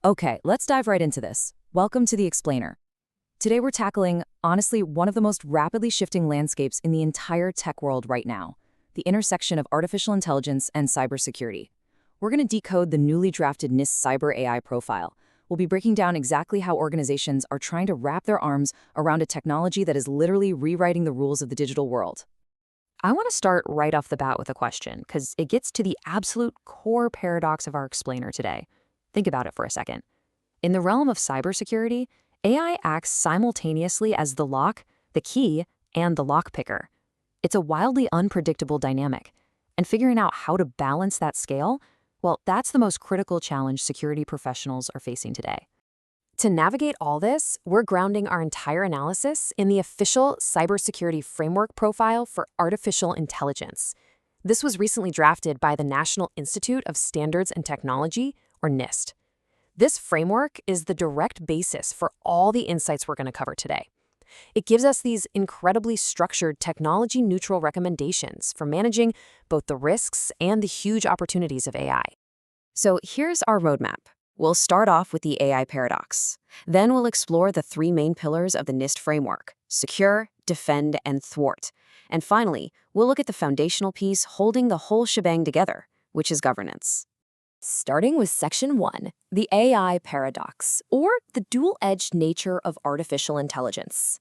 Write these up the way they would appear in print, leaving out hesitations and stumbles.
Okay, let's dive right into this. Welcome to The Explainer. Today we're tackling, honestly, one of the most rapidly shifting landscapes in the entire tech world right now, the intersection of artificial intelligence and cybersecurity. We're going to decode the newly drafted NIST Cyber AI profile. We'll be breaking down exactly how organizations are trying to wrap their arms around a technology that is literally rewriting the rules of the digital world. I want to start right off the bat with a question, because it gets to the absolute core paradox of our explainer today. Think about it for a second. In the realm of cybersecurity, AI acts simultaneously as the lock, the key, and the lockpicker. It's a wildly unpredictable dynamic. And figuring out how to balance that scale, well, that's the most critical challenge security professionals are facing today. To navigate all this, we're grounding our entire analysis in the official Cybersecurity Framework Profile for Artificial Intelligence. This was recently drafted by the National Institute of Standards and Technology, or NIST. This framework is the direct basis for all the insights we're going to cover today. It gives us these incredibly structured technology-neutral recommendations for managing both the risks and the huge opportunities of AI. So here's our roadmap. We'll start off with the AI paradox. Then we'll explore the three main pillars of the NIST framework: secure, defend, and thwart. And finally, we'll look at the foundational piece holding the whole shebang together, which is governance. Starting with Section 1, the AI paradox, or the dual-edged nature of artificial intelligence.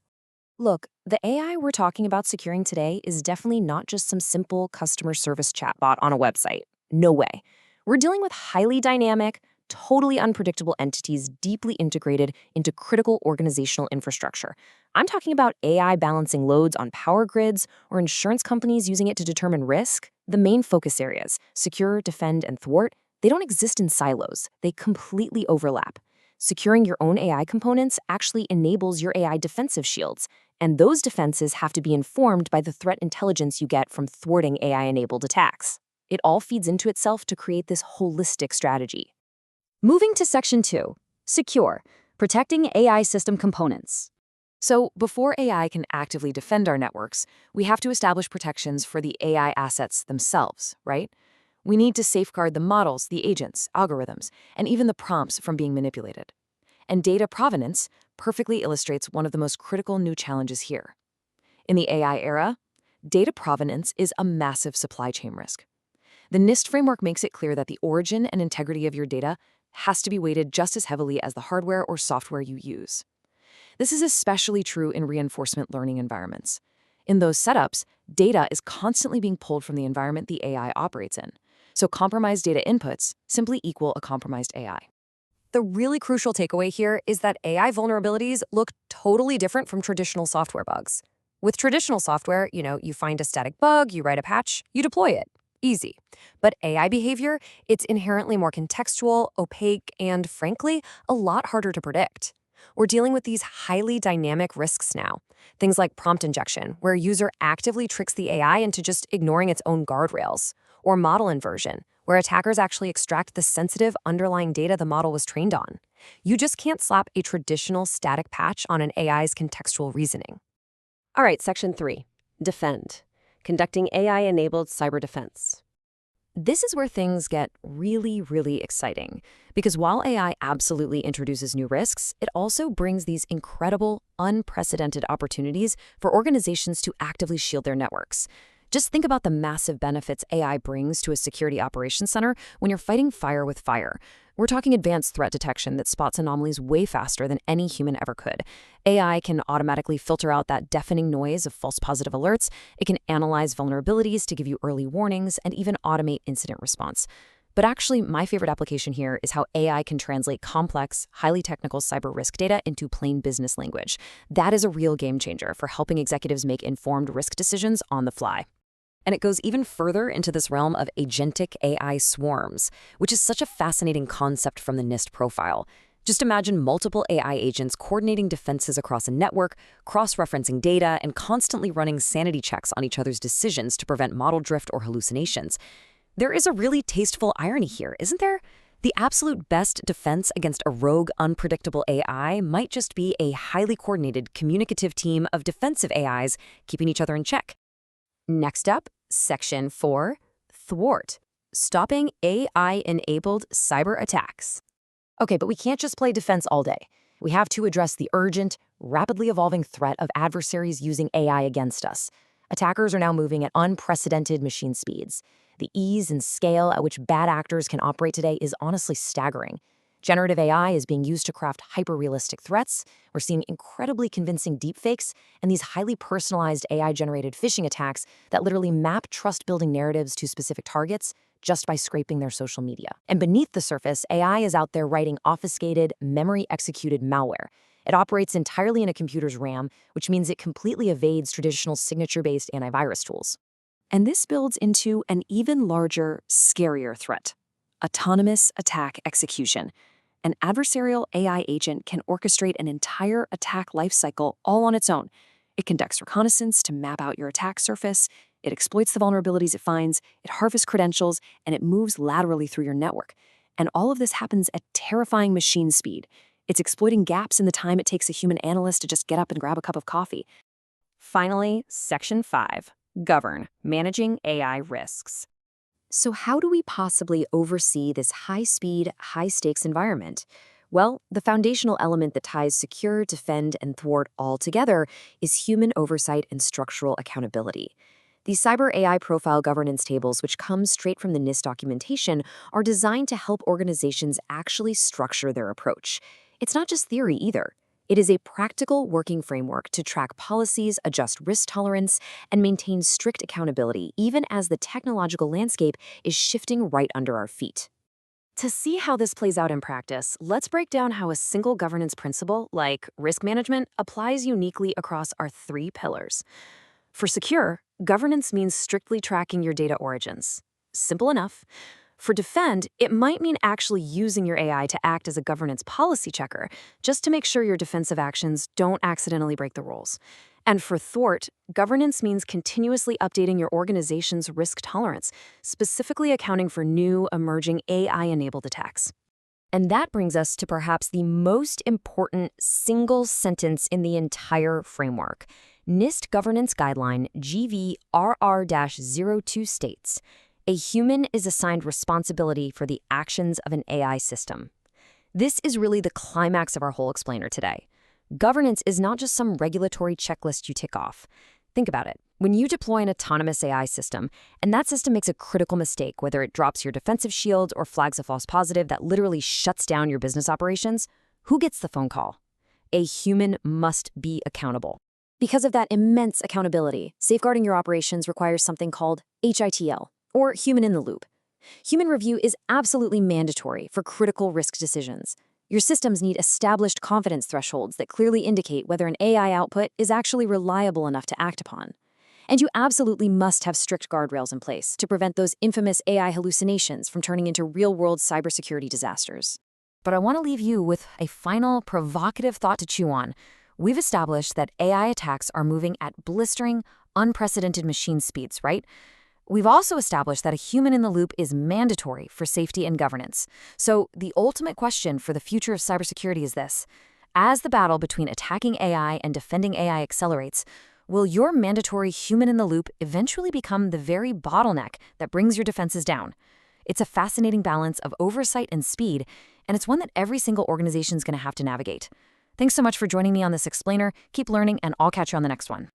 Look, the AI we're talking about securing today is definitely not just some simple customer service chatbot on a website. No way. We're dealing with highly dynamic, totally unpredictable entities deeply integrated into critical organizational infrastructure. I'm talking about AI balancing loads on power grids or insurance companies using it to determine risk. The main focus areas, secure, defend, and thwart, they don't exist in silos. They completely overlap. Securing your own AI components actually enables your AI defensive shields, and those defenses have to be informed by the threat intelligence you get from thwarting AI-enabled attacks. It all feeds into itself to create this holistic strategy. Moving to Section 2, secure, protecting AI system components. So before AI can actively defend our networks, we have to establish protections for the AI assets themselves, right? We need to safeguard the models, the agents, algorithms, and even the prompts from being manipulated. And data provenance perfectly illustrates one of the most critical new challenges here. In the AI era, data provenance is a massive supply chain risk. The NIST framework makes it clear that the origin and integrity of your data has to be weighted just as heavily as the hardware or software you use. This is especially true in reinforcement learning environments. In those setups, data is constantly being pulled from the environment the AI operates in. So compromised data inputs simply equal a compromised AI. The really crucial takeaway here is that AI vulnerabilities look totally different from traditional software bugs. With traditional software, you find a static bug, you write a patch, you deploy it. Easy. But AI behavior, it's inherently more contextual, opaque, and frankly, a lot harder to predict. We're dealing with these highly dynamic risks now. Things like prompt injection, where a user actively tricks the AI into just ignoring its own guardrails. Or model inversion, where attackers actually extract the sensitive underlying data the model was trained on. You just can't slap a traditional static patch on an AI's contextual reasoning. All right, Section 3, defend, conducting AI-enabled cyber defense. This is where things get really, really exciting, because while AI absolutely introduces new risks, it also brings these incredible, unprecedented opportunities for organizations to actively shield their networks. Just think about the massive benefits AI brings to a security operations center when you're fighting fire with fire. We're talking advanced threat detection that spots anomalies way faster than any human ever could. AI can automatically filter out that deafening noise of false positive alerts. It can analyze vulnerabilities to give you early warnings and even automate incident response. But actually, my favorite application here is how AI can translate complex, highly technical cyber risk data into plain business language. That is a real game changer for helping executives make informed risk decisions on the fly. And it goes even further into this realm of agentic AI swarms, which is such a fascinating concept from the NIST profile. Just imagine multiple AI agents coordinating defenses across a network, cross-referencing data, and constantly running sanity checks on each other's decisions to prevent model drift or hallucinations. There is a really tasteful irony here, isn't there? The absolute best defense against a rogue, unpredictable AI might just be a highly coordinated, communicative team of defensive AIs keeping each other in check. Next up, Section 4, thwart, stopping AI-enabled cyber attacks. Okay, but we can't just play defense all day. We have to address the urgent, rapidly evolving threat of adversaries using AI against us. Attackers are now moving at unprecedented machine speeds. The ease and scale at which bad actors can operate today is honestly staggering. Generative AI is being used to craft hyper-realistic threats. We're seeing incredibly convincing deepfakes and these highly personalized AI-generated phishing attacks that literally map trust-building narratives to specific targets just by scraping their social media. And beneath the surface, AI is out there writing obfuscated, memory-executed malware. It operates entirely in a computer's RAM, which means it completely evades traditional signature-based antivirus tools. And this builds into an even larger, scarier threat: autonomous attack execution. An adversarial AI agent can orchestrate an entire attack lifecycle all on its own. It conducts reconnaissance to map out your attack surface, it exploits the vulnerabilities it finds, it harvests credentials, and it moves laterally through your network. And all of this happens at terrifying machine speed. It's exploiting gaps in the time it takes a human analyst to just get up and grab a cup of coffee. Finally, Section 5, Govern, Managing AI Risks. So how do we possibly oversee this high-speed, high-stakes environment? Well, the foundational element that ties secure, defend, and thwart all together is human oversight and structural accountability. These cyber AI profile governance tables, which come straight from the NIST documentation, are designed to help organizations actually structure their approach. It's not just theory either. It is a practical working framework to track policies, adjust risk tolerance, and maintain strict accountability, even as the technological landscape is shifting right under our feet. To see how this plays out in practice, let's break down how a single governance principle, like risk management, applies uniquely across our three pillars. For secure, governance means strictly tracking your data origins. Simple enough. For defend, it might mean actually using your AI to act as a governance policy checker, just to make sure your defensive actions don't accidentally break the rules. And for thwart, governance means continuously updating your organization's risk tolerance, specifically accounting for new, emerging AI-enabled attacks. And that brings us to perhaps the most important single sentence in the entire framework. NIST Governance Guideline GVRR-02 states, "A human is assigned responsibility for the actions of an AI system." This is really the climax of our whole explainer today. Governance is not just some regulatory checklist you tick off. Think about it. When you deploy an autonomous AI system, and that system makes a critical mistake, whether it drops your defensive shield or flags a false positive that literally shuts down your business operations, who gets the phone call? A human must be accountable. Because of that immense accountability, safeguarding your operations requires something called HITL, or human in the loop. Human review is absolutely mandatory for critical risk decisions. Your systems need established confidence thresholds that clearly indicate whether an AI output is actually reliable enough to act upon. And you absolutely must have strict guardrails in place to prevent those infamous AI hallucinations from turning into real-world cybersecurity disasters. But I want to leave you with a final provocative thought to chew on. We've established that AI attacks are moving at blistering, unprecedented machine speeds, right? We've also established that a human in the loop is mandatory for safety and governance. So the ultimate question for the future of cybersecurity is this: as the battle between attacking AI and defending AI accelerates, will your mandatory human in the loop eventually become the very bottleneck that brings your defenses down? It's a fascinating balance of oversight and speed, and it's one that every single organization is going to have to navigate. Thanks so much for joining me on this explainer. Keep learning, and I'll catch you on the next one.